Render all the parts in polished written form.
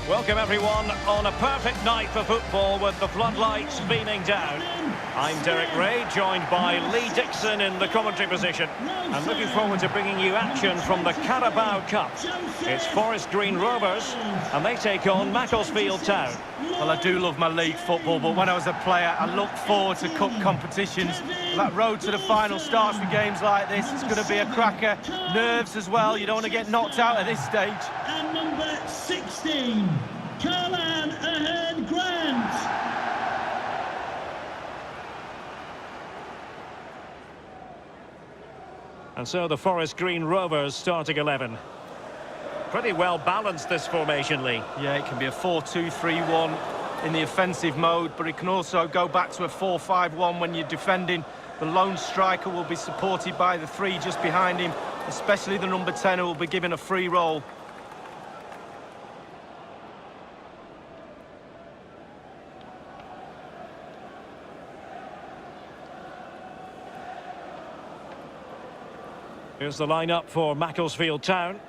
Welcome everyone on a perfect night for football with the floodlights beaming down. I'm Derek Ray, joined by Lee Dixon in the commentary position. I'm looking forward to bringing you action from the Carabao Cup. It's Forest Green Rovers and they take on Macclesfield Town. Well, I do love my league football, but when I was a player, I looked forward to cup competitions. That road to the final starts with games like this. It's going to be a cracker. Nerves as well. You don't want to get knocked out at this stage. And number 16, Carlan Ahead Grant. And so the Forest Green Rovers starting 11. Pretty well balanced, this formation, Lee. Yeah, it can be a 4-2-3-1 in the offensive mode, but it can also go back to a 4-5-1 when you're defending. The lone striker will be supported by the three just behind him, especially the number 10 who will be given a free role. Here's the lineup for Macclesfield Town.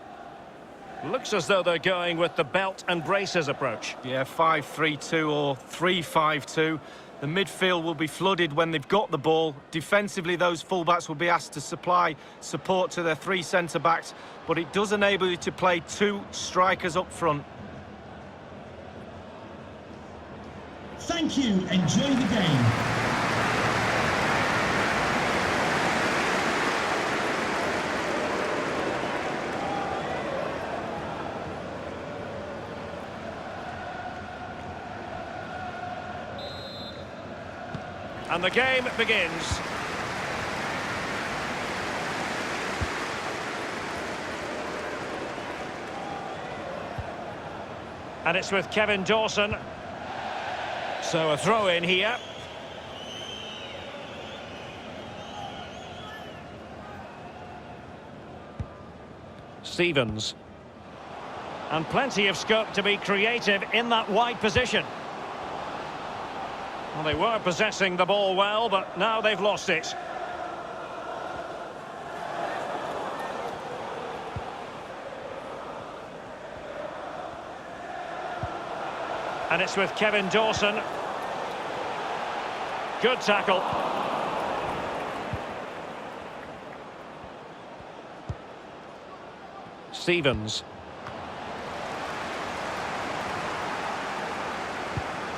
Looks as though they're going with the belt and braces approach. Yeah, 5-3-2 or 3-5-2. The midfield will be flooded when they've got the ball. Defensively, those fullbacks will be asked to supply support to their three centre-backs, but it does enable you to play two strikers up front. Thank you. Enjoy the game. And the game begins. And it's with Kevin Dawson. So a throw in here. Stevens. And plenty of scope to be creative in that wide position. Well, they were possessing the ball well, but now they've lost it. And it's with Kevin Dawson. Good tackle. Stevens.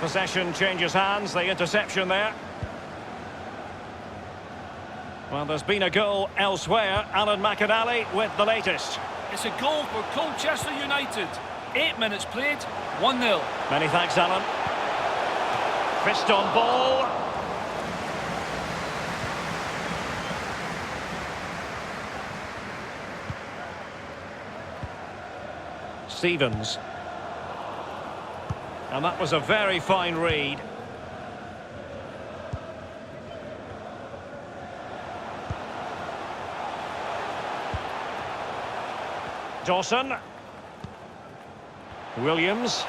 Possession changes hands, the interception there. Well, there's been a goal elsewhere. Alan McInally with the latest. It's a goal for Colchester United. 8 minutes played, 1-0. Many thanks, Alan. Fist on ball. Stevens. And that was a very fine read. Dawson. Williams.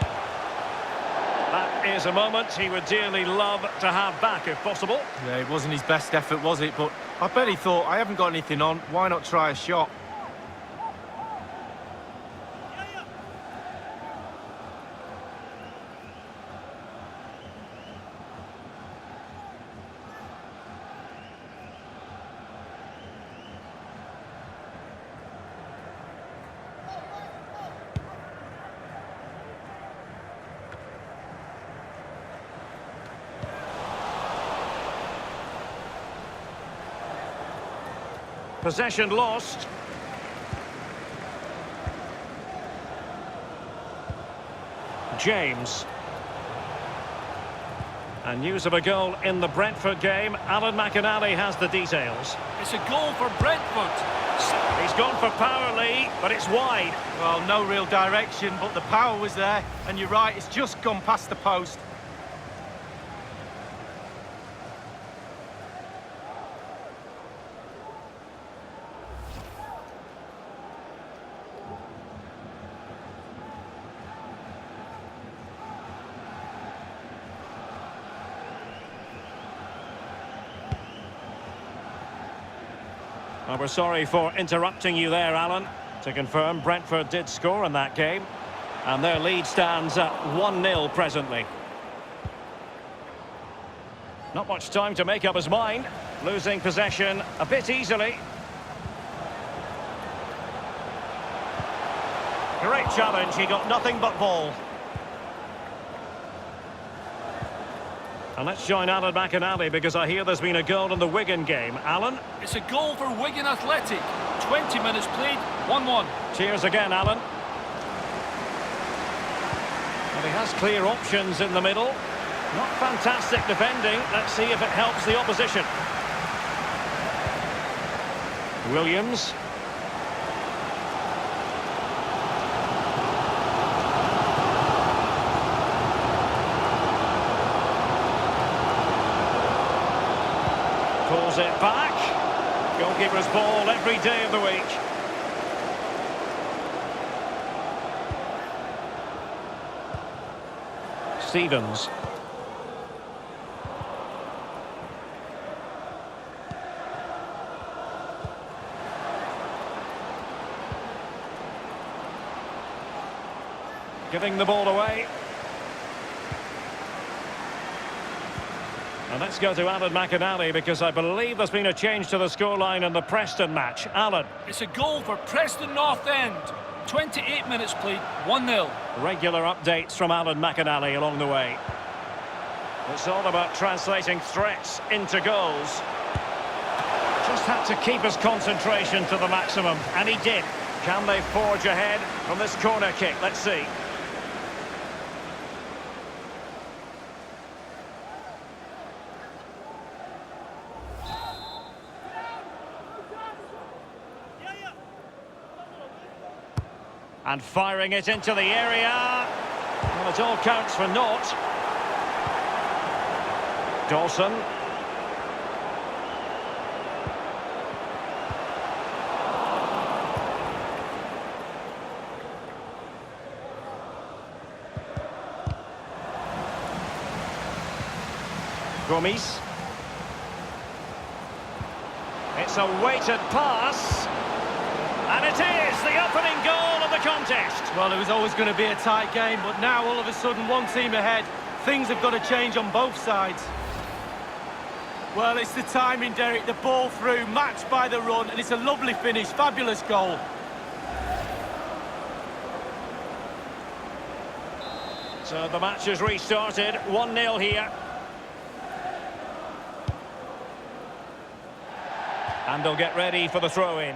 That is a moment he would dearly love to have back if possible. Yeah, it wasn't his best effort, was it? But I bet he thought, I haven't got anything on, why not try a shot? Possession lost. James. And news of a goal in the Brentford game. Alan McInally has the details. It's a goal for Brentford. He's gone for power, Lee, but it's wide. Well, no real direction, but the power was there. And you're right, it's just gone past the post. Well, we're sorry for interrupting you there, Alan. To confirm, Brentford did score in that game. And their lead stands at 1-0 presently. Not much time to make up his mind. Losing possession a bit easily. Great challenge, he got nothing but ball. And let's join Alan McInally because I hear there's been a goal in the Wigan game. Alan? It's a goal for Wigan Athletic. 20 minutes played, 1-1. Cheers again, Alan. Well, he has clear options in the middle. Not fantastic defending. Let's see if it helps the opposition. Williams. Pulls it back. Goalkeeper's ball every day of the week. Stevens. Giving the ball away. And let's go to Alan McInally because I believe there's been a change to the scoreline in the Preston match. Alan. It's a goal for Preston North End. 28 minutes played, 1-0. Regular updates from Alan McInally along the way. It's all about translating threats into goals. Just had to keep his concentration to the maximum, and he did. Can they forge ahead from this corner kick? Let's see. And firing it into the area. Well, it all counts for naught. Dawson. Gomes. It's a weighted pass. And it is the opening goal of the contest. Well, it was always going to be a tight game, but now all of a sudden one team ahead. Things have got to change on both sides. Well, it's the timing, Derek. The ball through, matched by the run, and it's a lovely finish. Fabulous goal. So the match has restarted. 1-0 here. And they'll get ready for the throw-in.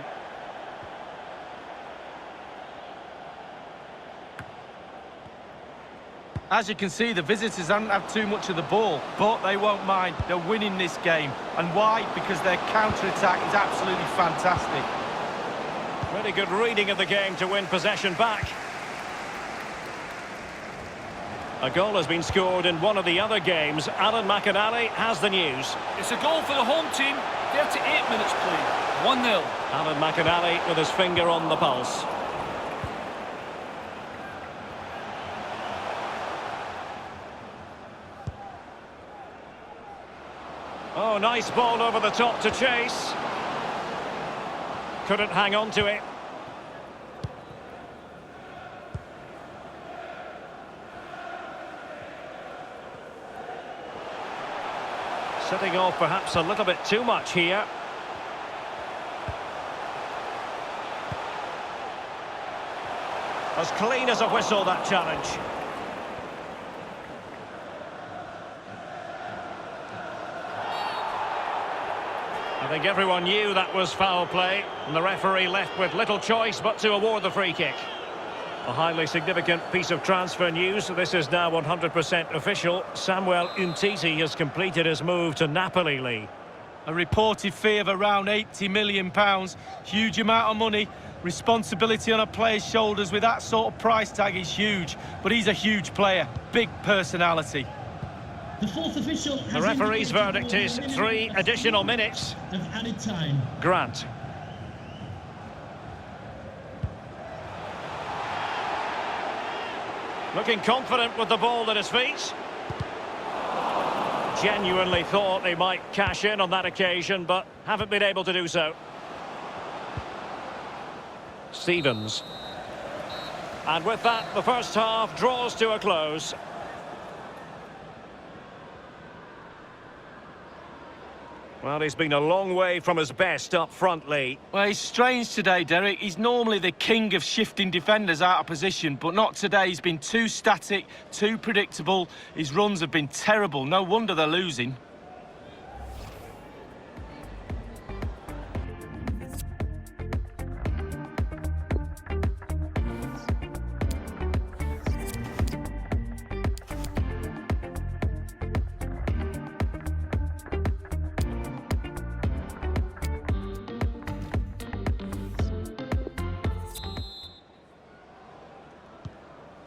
As you can see, the visitors haven't had too much of the ball, but they won't mind. They're winning this game. And why? Because their counter-attack is absolutely fantastic. Really good reading of the game to win possession back. A goal has been scored in one of the other games. Alan McInally has the news. It's a goal for the home team. 38 minutes played, 1-0. Alan McInally with his finger on the pulse. Oh, nice ball over the top to chase. Couldn't hang on to it. Setting off perhaps a little bit too much here. As clean as a whistle, that challenge. I think everyone knew that was foul play, and the referee left with little choice but to award the free kick. A highly significant piece of transfer news. This is now 100% official. Samuel Umtiti has completed his move to Napoli, Lee. A reported fee of around £80 million. Huge amount of money. Responsibility on a player's shoulders with that sort of price tag is huge. But he's a huge player. Big personality. The fourth official has The referee's verdict is 3 additional minutes. of added time. Grant. Looking confident with the ball at his feet. Genuinely thought they might cash in on that occasion, but haven't been able to do so. Stevens. And with that, the first half draws to a close. Well, he's been a long way from his best up front, Lee. Well, he's strange today, Derek. He's normally the king of shifting defenders out of position, but not today. He's been too static, too predictable. His runs have been terrible. No wonder they're losing.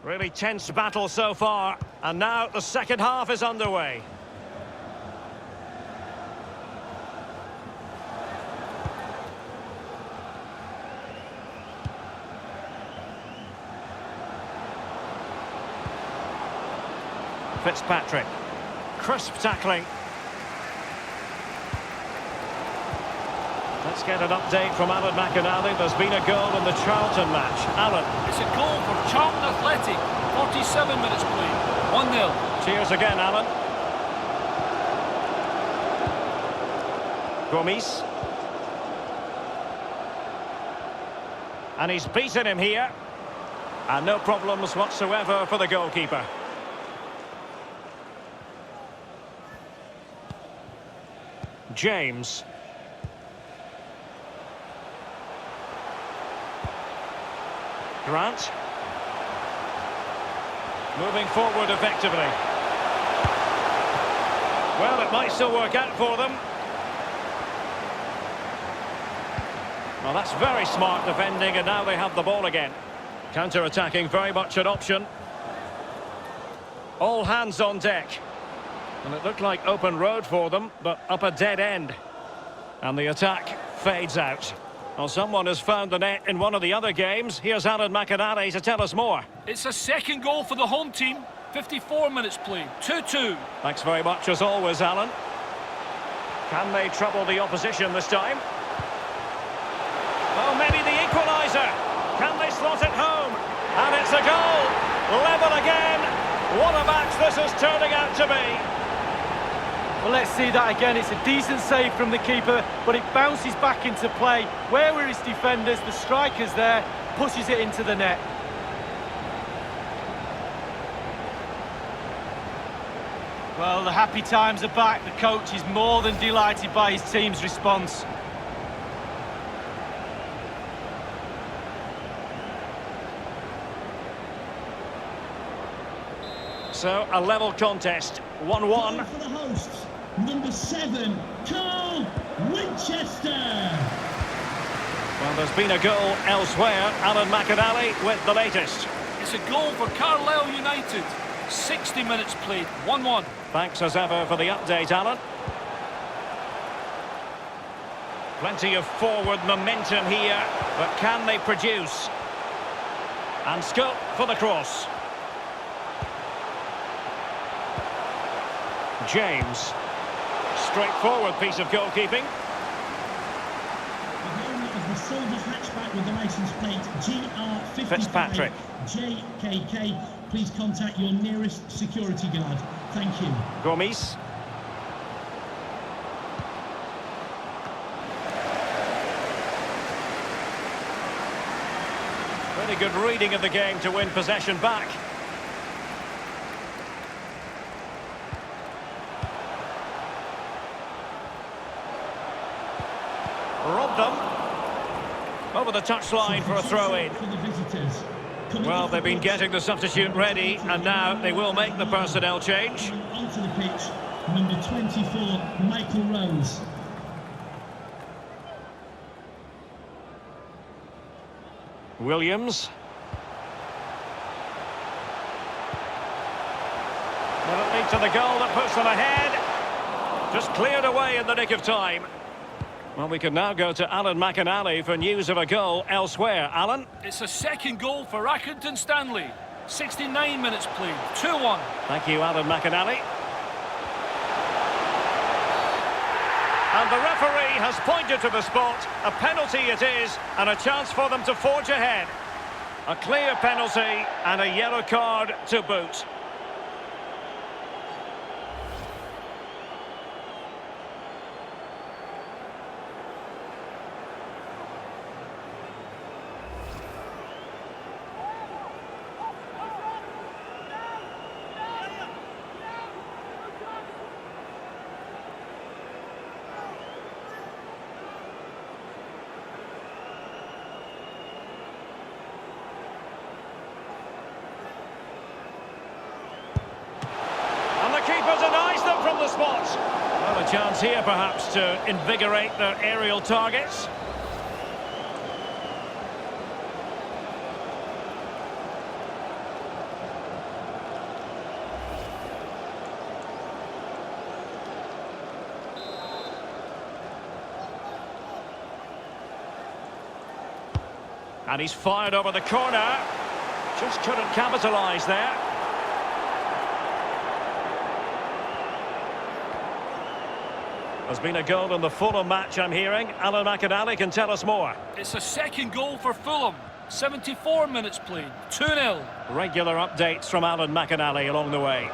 Really tense battle so far, and now the second half is underway. Fitzpatrick, crisp tackling. Let's get an update from Alan McInally. There's been a goal in the Charlton match. Alan. It's a goal for Charlton Athletic. 47 minutes played. 1-0. Cheers again, Alan. Gomes. And he's beaten him here. And no problems whatsoever for the goalkeeper. James. Grant. Moving forward effectively. Well, it might still work out for them. Well, that's very smart defending, and now they have the ball again. Counter-attacking, very much an option. All hands on deck. And it looked like open road for them, but up a dead end. And the attack fades out. Well, someone has found the net in one of the other games. Here's Alan McInally to tell us more. It's a second goal for the home team. 54 minutes played. 2-2. Thanks very much as always, Alan. Can they trouble the opposition this time? Oh, maybe the equaliser. Can they slot it home? And it's a goal. Level again. What a match this is turning out to be. Well, let's see that again. It's a decent save from the keeper, but it bounces back into play. Where were his defenders? The striker's there, pushes it into the net. Well, the happy times are back. The coach is more than delighted by his team's response. So, a level contest, 1-1. For the hosts, number 7, Carl Winchester. Well, there's been a goal elsewhere. Alan McInally with the latest. It's a goal for Carabao United. 60 minutes played. 1-1. Thanks as ever for the update, Alan. Plenty of forward momentum here, but can they produce? And scope for the cross. James. Straightforward piece of goalkeeping. The owner of the silver hatchback with the licence plate GR55 Fitzpatrick. JKK, please contact your nearest security guard. Thank you. Gomes. Really good reading of the game to win possession back. Robbed them. Over the touchline for a throw-in. Well, they've been getting the substitute ready, and now they will make the personnel change. Onto the pitch, number 24, Michael Rose. Williams. Will it lead to the goal that puts them ahead? Just cleared away in the nick of time. Well, we can now go to Alan McInally for news of a goal elsewhere. Alan? It's a second goal for Accrington Stanley. 69 minutes played. 2-1. Thank you, Alan McInally. And the referee has pointed to the spot. A penalty it is, and a chance for them to forge ahead. A clear penalty and a yellow card to boot. Keeper denies them from the spot. Well, a chance here perhaps to invigorate their aerial targets. And he's fired over the corner. Just couldn't capitalise there. There's been a goal in the Fulham match, I'm hearing. Alan McInally can tell us more. It's a second goal for Fulham. 74 minutes played. 2-0. Regular updates from Alan McInally along the way.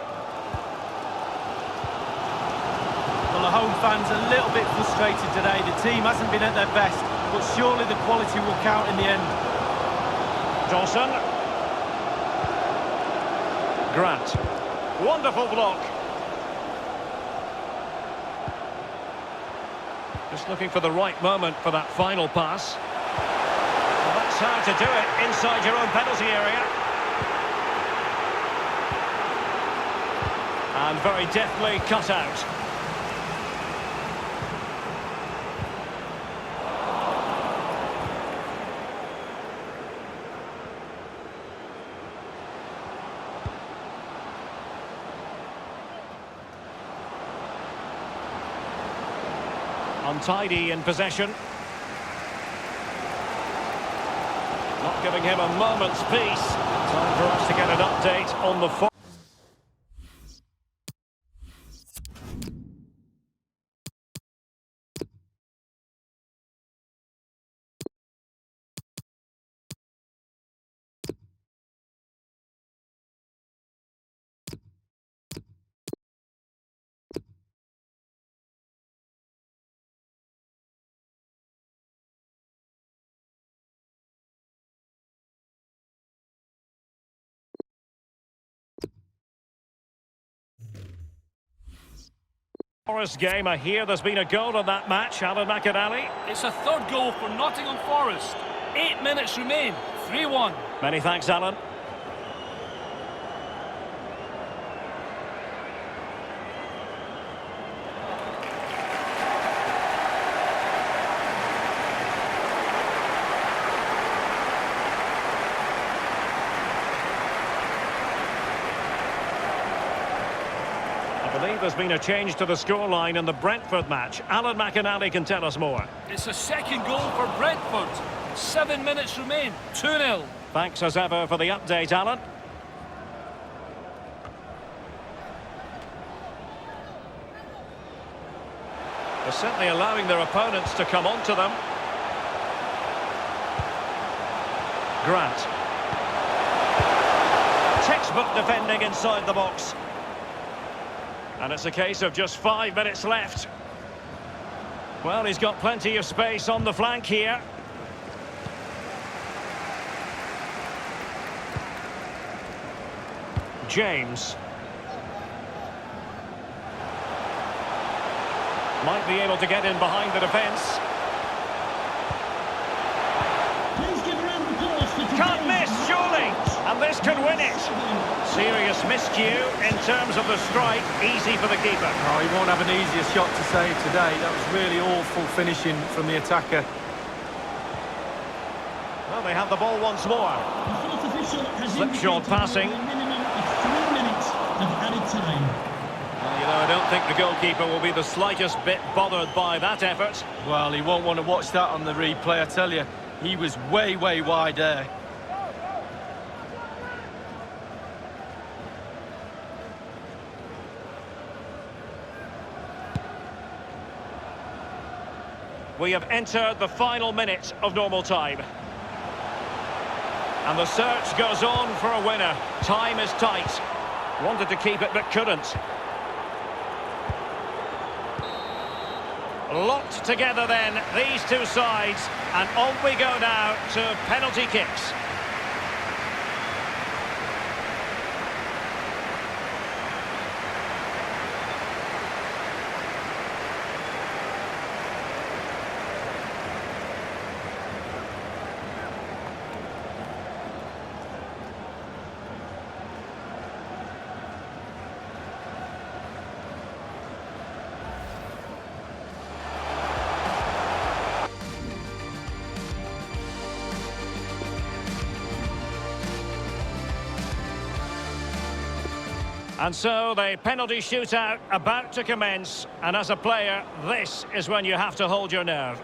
Well, the home fans are a little bit frustrated today. The team hasn't been at their best, but surely the quality will count in the end. Dawson. Grant. Wonderful block. Just looking for the right moment for that final pass. Well, that's how to do it inside your own penalty area. And very deftly cut out. Untidy in possession. Not giving him a moment's peace. Time for us to get an update on the form. Forest game, I hear there's been a goal in that match, Alan McInally. It's a third goal for Nottingham Forest. 8 minutes remain. 3-1. Many thanks, Alan. I believe there's been a change to the scoreline in the Brentford match. Alan McInally can tell us more. It's a second goal for Brentford. 7 minutes remain. 2-0. Thanks as ever for the update, Alan. They're certainly allowing their opponents to come onto them. Grant. Textbook defending inside the box. And it's a case of just 5 minutes left. Well, he's got plenty of space on the flank here. James. Might be able to get in behind the defence. Can't miss, surely. And this could win it. Serious miscue in terms of the strike. Easy for the keeper. Oh, he won't have an easier shot to save today. That was really awful finishing from the attacker. Well, they have the ball once more. Slipshod passing. Well, you know, I don't think the goalkeeper will be the slightest bit bothered by that effort. Well, he won't want to watch that on the replay, I tell you. He was way wide there. We have entered the final minute of normal time. And the search goes on for a winner. Time is tight. Wanted to keep it, but couldn't. Locked together then, these two sides. And on we go now to penalty kicks. And so the penalty shootout about to commence, and as a player, this is when you have to hold your nerve.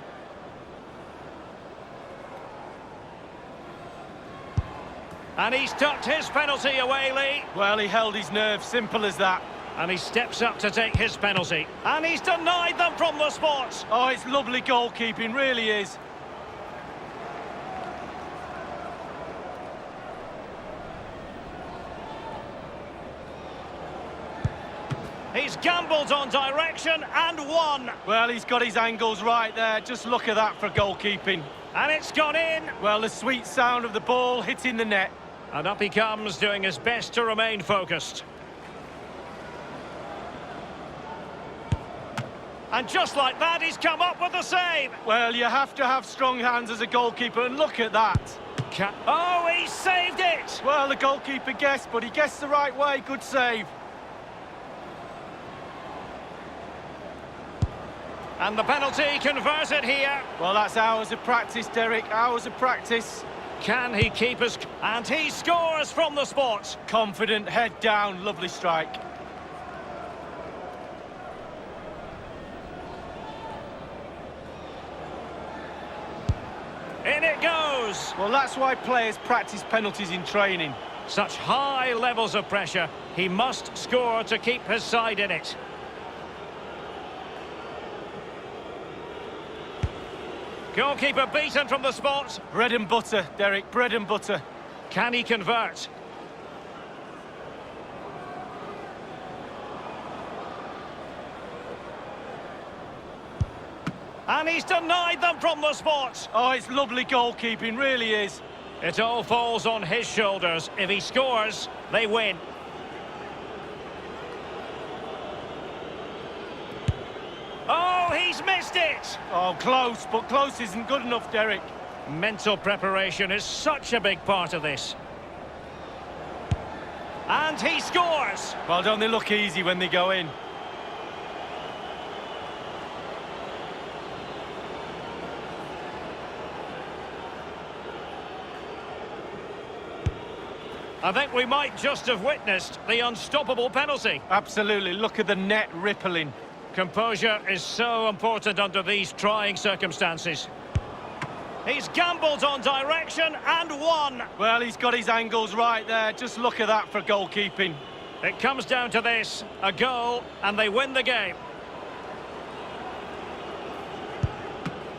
And he's tucked his penalty away, Lee. Well, he held his nerve, simple as that. And he steps up to take his penalty. And he's denied them from the spot. Oh, it's lovely goalkeeping, really is. He's gambled on direction and won. Well, he's got his angles right there. Just look at that for goalkeeping. And it's gone in. Well, the sweet sound of the ball hitting the net. And up he comes, doing his best to remain focused. And just like that, he's come up with the save. Well, you have to have strong hands as a goalkeeper, and look at that. Oh, he saved it. Well, the goalkeeper guessed, but he guessed the right way. Good save. And the penalty converted here. Well, that's hours of practice, Derek. Hours of practice. Can he keep us? And he scores from the spot. Confident, head down, lovely strike. In it goes. Well, that's why players practice penalties in training. Such high levels of pressure. He must score to keep his side in it. Goalkeeper beaten from the spot. Bread and butter, Derek, bread and butter. Can he convert? And he's denied them from the spot. Oh, it's lovely goalkeeping, really is. It all falls on his shoulders. If he scores, they win. Oh, he's missed it! Oh, close, but close isn't good enough, Derek. Mental preparation is such a big part of this. And he scores! Well, don't they look easy when they go in? I think we might just have witnessed the unstoppable penalty. Absolutely, look at the net rippling. Composure is so important under these trying circumstances. He's gambled on direction and won. Well, he's got his angles right there. Just look at that for goalkeeping. It comes down to this, a goal, and they win the game.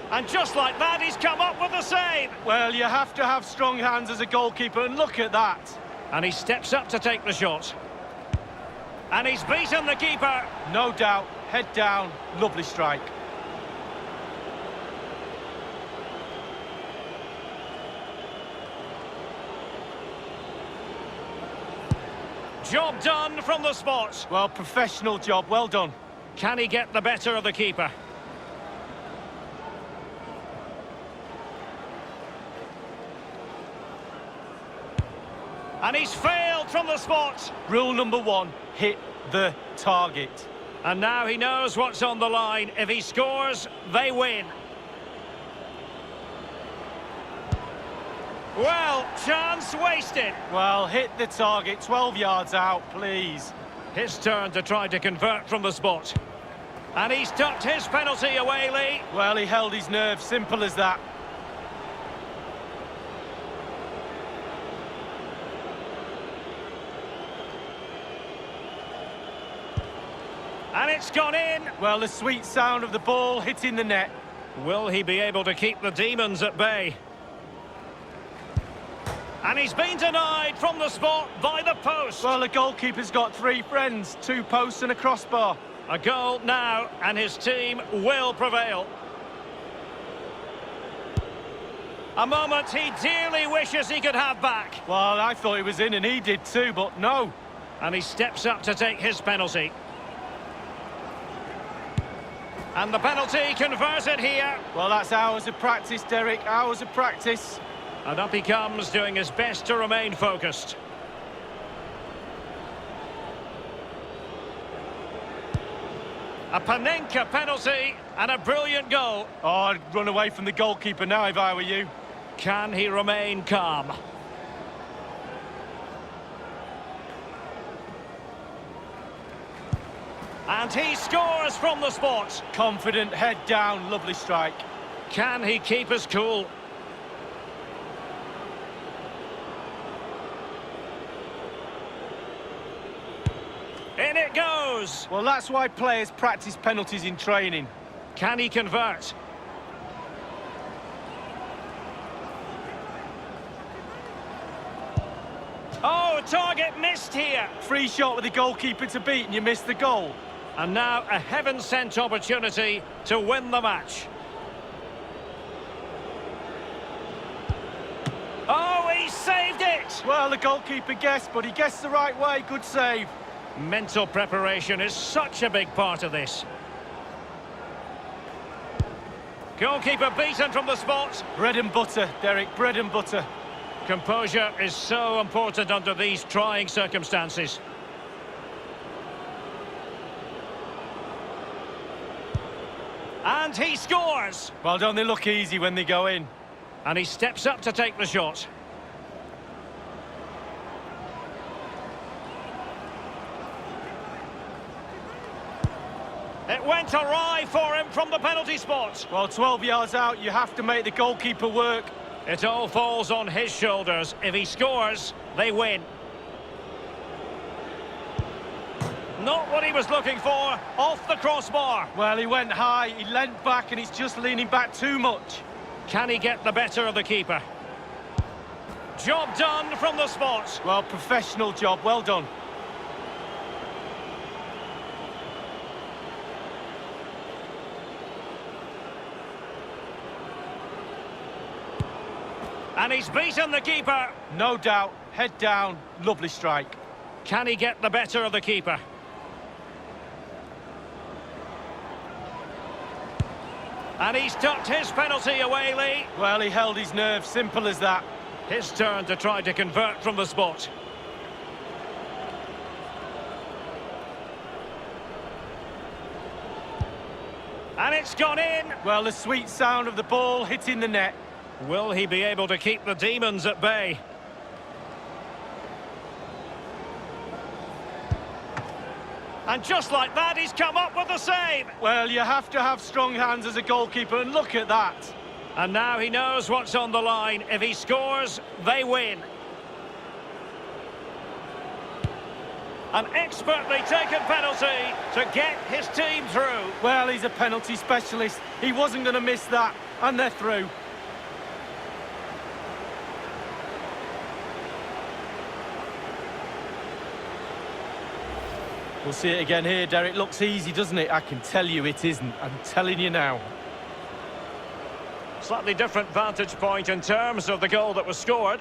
And just like that, he's come up with the save. Well, you have to have strong hands as a goalkeeper, and look at that. And he steps up to take the shot. And he's beaten the keeper. No doubt. Head down, lovely strike. Job done from the spot. Well, professional job, well done. Can he get the better of the keeper? And he's failed from the spot. Rule number one, hit the target. And now he knows what's on the line. If he scores, they win. Well, chance wasted. Well, hit the target, 12 yards out, please. His turn to try to convert from the spot. And he's tucked his penalty away, Lee. Well, he held his nerve, simple as that. And it's gone in. Well, the sweet sound of the ball hitting the net. Will he be able to keep the demons at bay? And he's been denied from the spot by the post. Well, the goalkeeper's got three friends, two posts and a crossbar. A goal now, and his team will prevail. A moment he dearly wishes he could have back. Well, I thought he was in and he did too, but no. And he steps up to take his penalty. And the penalty converted here. Well, that's hours of practice, Derek, hours of practice. And up he comes, doing his best to remain focused. A Panenka penalty and a brilliant goal. Oh, I'd run away from the goalkeeper now if I were you. Can he remain calm? And he scores from the spot. Confident, head down, lovely strike. Can he keep his cool? In it goes. Well, that's why players practice penalties in training. Can he convert? Oh, target missed here. Free shot with the goalkeeper to beat and you miss the goal. And now a heaven-sent opportunity to win the match. Oh, he saved it! Well, the goalkeeper guessed, but he guessed the right way. Good save. Mental preparation is such a big part of this. Goalkeeper beaten from the spot. Bread and butter, Derek, bread and butter. Composure is so important under these trying circumstances. And he scores! Well, don't they look easy when they go in? And he steps up to take the shot. It went awry for him from the penalty spot. Well, 12 yards out, you have to make the goalkeeper work. It all falls on his shoulders. If he scores, they win. Not what he was looking for. Off the crossbar. Well, he went high, he leant back, and he's just leaning back too much. Can he get the better of the keeper? Job done from the spot. Well, professional job, well done. And he's beaten the keeper. No doubt, head down, lovely strike. Can he get the better of the keeper? And he's tucked his penalty away, Lee. Well, he held his nerve, simple as that. His turn to try to convert from the spot. And it's gone in. Well, the sweet sound of the ball hitting the net. Will he be able to keep the demons at bay? And just like that, he's come up with the save. Well, you have to have strong hands as a goalkeeper, and look at that. And now he knows what's on the line. If he scores, they win. An expertly taken penalty to get his team through. Well, he's a penalty specialist. He wasn't going to miss that, and they're through. We'll see it again here, Derek. Looks easy, doesn't it? I can tell you it isn't. I'm telling you now. Slightly different vantage point in terms of the goal that was scored.